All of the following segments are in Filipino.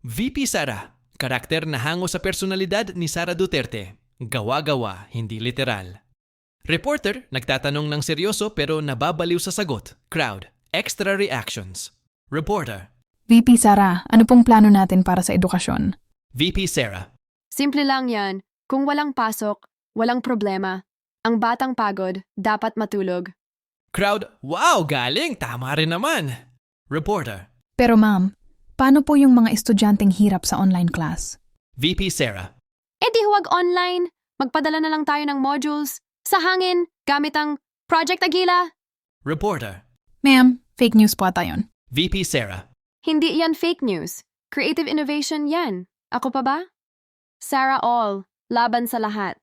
VP Sara, karakter na hango sa personalidad ni Sara Duterte. Gawa-gawa, hindi literal. Reporter, nagtatanong ng seryoso pero nababaliw sa sagot. Crowd, extra reactions. Reporter, VP Sara, ano pong plano natin para sa edukasyon? VP Sara, Simple lang yan. Kung walang pasok, walang problema. Ang batang pagod, dapat matulog. Crowd, wow, galing! Tama rin naman! Reporter, Pero ma'am, paano po yung mga estudyanteng hirap sa online class? VP Sara, Eh di huwag online. Magpadala na lang tayo ng modules. Sa hangin, gamit ang Project Agila. Reporter, Ma'am, fake news po ata yun. VP Sara, Hindi yan fake news. Creative innovation yan. Ako pa ba? Sarah All, laban sa lahat.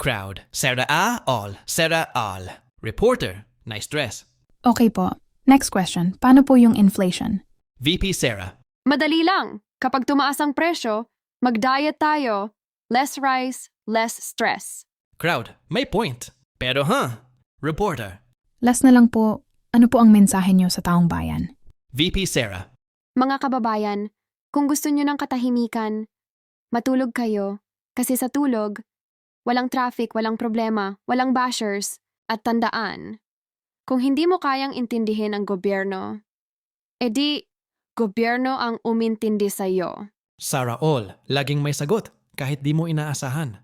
Crowd, Sara all, Sara all. Reporter, nice dress. Okay po. Next question, paano po yung inflation? VP Sara, Madali lang. Kapag tumaas ang presyo, mag-diet tayo. Less rice, less stress. Crowd, may point. Pero Reporter, Last na lang po, ano po ang mensahe niyo sa taong bayan? VP Sara, Mga kababayan, kung gusto nyo ng katahimikan, matulog kayo. Kasi sa tulog, walang traffic, walang problema, walang bashers, at tandaan, kung hindi mo kayang intindihin ang gobyerno, edi, gobyerno ang umintindi sa'yo. Sara all, laging may sagot kahit di mo inaasahan.